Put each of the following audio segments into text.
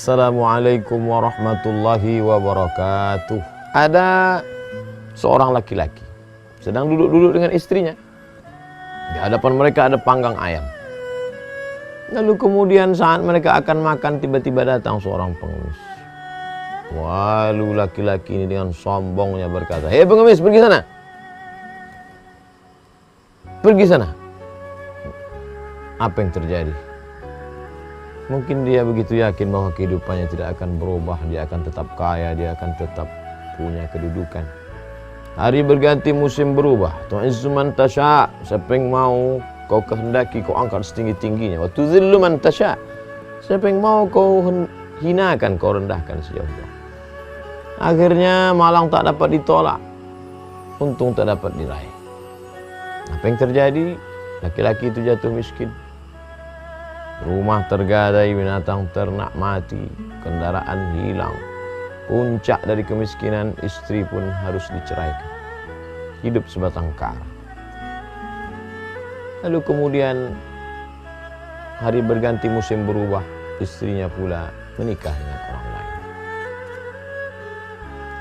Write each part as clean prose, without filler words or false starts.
Assalamualaikum warahmatullahi wabarakatuh. Ada seorang laki-laki sedang duduk-duduk dengan istrinya. Di hadapan mereka ada panggang ayam. Lalu kemudian saat mereka akan makan, tiba-tiba datang seorang pengemis. Lalu laki-laki ini dengan sombongnya berkata, "Hei pengemis, pergi sana. Pergi sana." Apa yang terjadi? Mungkin dia begitu yakin bahwa kehidupannya tidak akan berubah, dia akan tetap kaya, dia akan tetap punya kedudukan. Hari berganti, musim berubah. Tu'izzu man tasha', siapa yang mau kau kehendaki kau angkat setinggi-tingginya. Wa tuzillu man tasha', siapa yang mau kau hinakan, kau rendahkan sejauh-jauh. Akhirnya malang tak dapat ditolak, untung tak dapat diraih. Apa yang terjadi? Laki-laki itu jatuh miskin. Rumah tergadai, binatang ternak mati, kendaraan hilang. Puncak dari kemiskinan, istri pun harus diceraikan. Hidup sebatang kara. Lalu kemudian hari berganti, musim berubah, istrinya pula menikah dengan orang lain.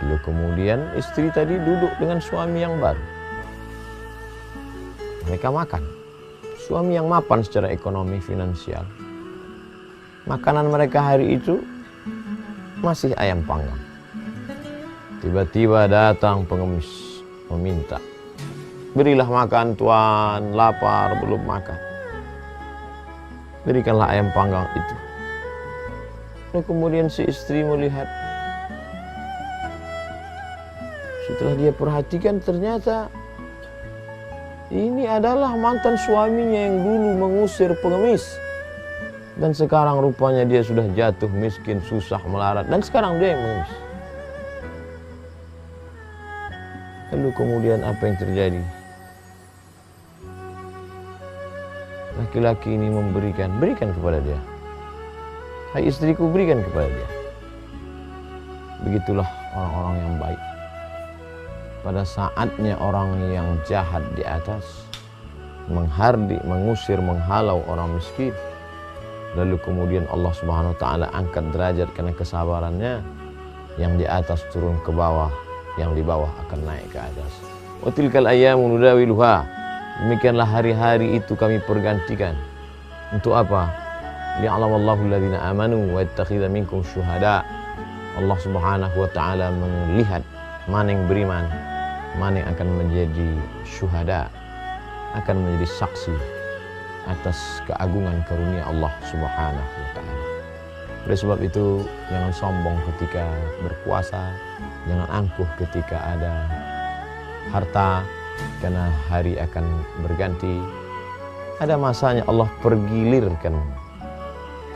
Lalu kemudian istri tadi duduk dengan suami yang baru. Mereka makan. Suami yang mapan secara ekonomi finansial. Makanan mereka hari itu masih ayam panggang. Tiba-tiba datang pengemis meminta, "Berilah makan tuan, lapar belum makan." Berikanlah ayam panggang itu. Lalu kemudian si istri melihat. Setelah dia perhatikan, ternyata ini adalah mantan suaminya yang dulu mengusir pengemis. Dan sekarang rupanya dia sudah jatuh miskin, susah melarat. Dan sekarang dia yang mengemis. Lalu kemudian apa yang terjadi? Laki-laki ini berikan kepada dia. "Hai istriku, berikan kepada dia." Begitulah orang-orang yang baik. Pada saatnya orang yang jahat di atas menghardik, mengusir, menghalau orang miskin, lalu kemudian Allah Subhanahu wa taala angkat derajat karena kesabarannya, yang di atas turun ke bawah, yang di bawah akan naik ke atas. Wa tilkal ayyamu nudawiluha. Demikianlah hari-hari itu kami pergantikan. Untuk apa? Li'alamallahu alladhina amanu wa yattakhidha minkum syuhada. Allah Subhanahu wa taala melihat mana yang beriman, mana yang akan menjadi syuhada, akan menjadi saksi atas keagungan karunia Allah Subhanahu wa ta'ala. Oleh sebab itu, jangan sombong ketika berkuasa, jangan angkuh ketika ada harta, karena hari akan berganti. Ada masanya Allah pergilirkan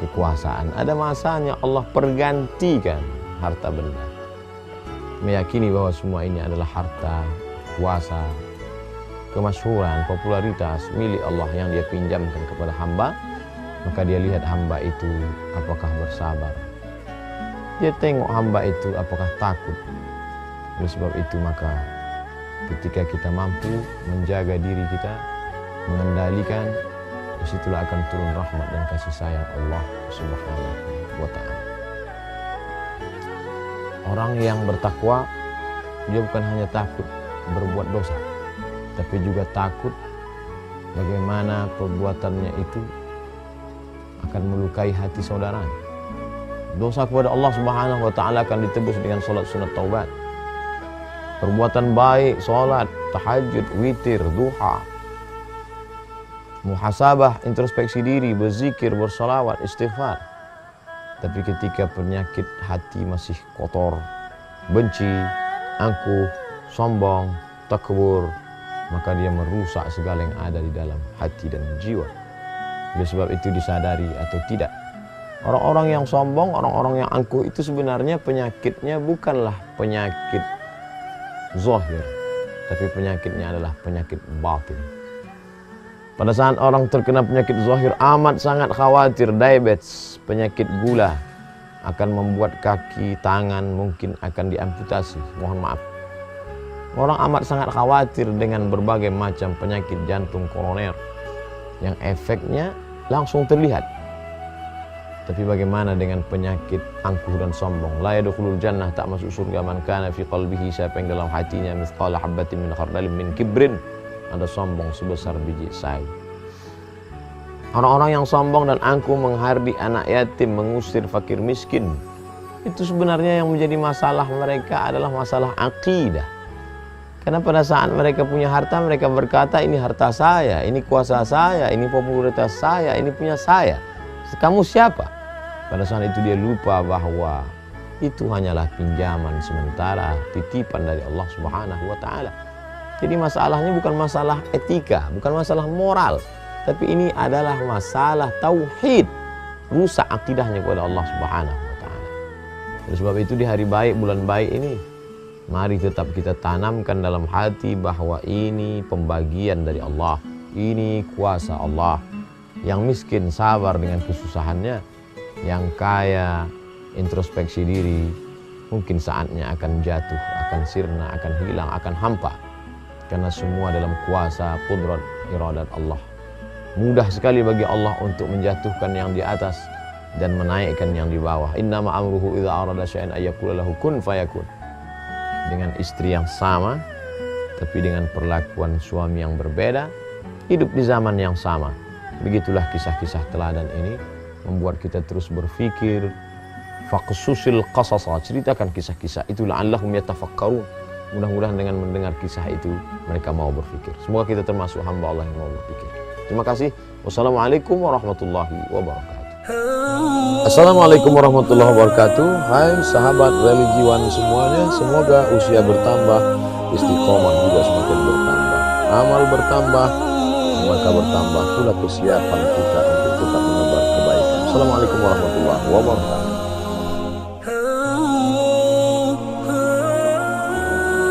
kekuasaan, ada masanya Allah pergantikan harta benda. Meyakini bahwa semua ini adalah harta, kuasa, kemasyhuran, popularitas milik Allah yang dia pinjamkan kepada hamba. Maka dia lihat hamba itu apakah bersabar, dia tengok hamba itu apakah takut. Oleh sebab itu maka ketika kita mampu menjaga diri kita, mengendalikan, disitulah akan turun rahmat dan kasih sayang Allah Subhanahu wa ta'ala. Orang yang bertakwa, dia bukan hanya takut berbuat dosa, tapi juga takut bagaimana perbuatannya itu akan melukai hati saudaranya. Dosa kepada Allah Subhanahu wa ta'ala akan ditebus dengan salat sunat taubat. Perbuatan baik, salat, tahajud, witir, duha, muhasabah, introspeksi diri, berzikir, bersalawat, istighfar. Tapi ketika penyakit hati masih kotor, benci, angkuh, sombong, takbur, maka dia merusak segala yang ada di dalam hati dan jiwa. Oleh sebab itu disadari atau tidak, orang-orang yang sombong, orang-orang yang angkuh itu sebenarnya penyakitnya bukanlah penyakit zahir, tapi penyakitnya adalah penyakit batin. Pada saat orang terkena penyakit zahir, amat sangat khawatir diabetes, penyakit gula, akan membuat kaki, tangan mungkin akan diamputasi, mohon maaf. Orang amat sangat khawatir dengan berbagai macam penyakit jantung koroner yang efeknya langsung terlihat. Tapi bagaimana dengan penyakit angkuh dan sombong? La yadkhulul jannah, tak masuk surga man kana fi qalbihi, siapa yang dalam hatinya mithqala habatin min khardalin min kibrin, ada sombong sebesar biji sai. Orang-orang yang sombong dan angkuh menghardik anak yatim, mengusir fakir miskin, itu sebenarnya yang menjadi masalah mereka adalah masalah akidah. Karena pada saat mereka punya harta, mereka berkata ini harta saya, ini kuasa saya, ini popularitas saya, ini punya saya. Kamu siapa? Pada saat itu dia lupa bahwa itu hanyalah pinjaman sementara, titipan dari Allah Subhanahu wa Ta'ala. Jadi masalahnya bukan masalah etika, bukan masalah moral, tapi ini adalah masalah tauhid, rusak akidahnya kepada Allah Subhanahu wa Ta'ala. Oleh sebab itu di hari baik, bulan baik ini, mari tetap kita tanamkan dalam hati bahwa ini pembagian dari Allah, ini kuasa Allah. Yang miskin sabar dengan kesusahannya, yang kaya introspeksi diri, mungkin saatnya akan jatuh, akan sirna, akan hilang, akan hampa. Karena semua dalam kuasa, qudrat, iradat Allah. Mudah sekali bagi Allah untuk menjatuhkan yang di atas dan menaikkan yang di bawah. Innama amruhu idza arada syai'an ayyaqula lahu kun fayakun. Dengan istri yang sama, tapi dengan perlakuan suami yang berbeda, hidup di zaman yang sama. Begitulah kisah-kisah teladan ini membuat kita terus berpikir. Faqsusil qasasa, ceritakan kisah-kisah itu la'allahum yatafakkarun. Mudah-mudahan dengan mendengar kisah itu mereka mau berpikir. Semoga kita termasuk hamba Allah yang mau berpikir. Terima kasih. Wassalamualaikum warahmatullahi wabarakatuh. Assalamualaikum warahmatullahi wabarakatuh. Hai sahabat religiwan semuanya, semoga usia bertambah, istiqomah juga semakin bertambah, amal bertambah, maka bertambah pula kesiapan kita untuk tetap menebar kebaikan. Assalamualaikum warahmatullahi wabarakatuh.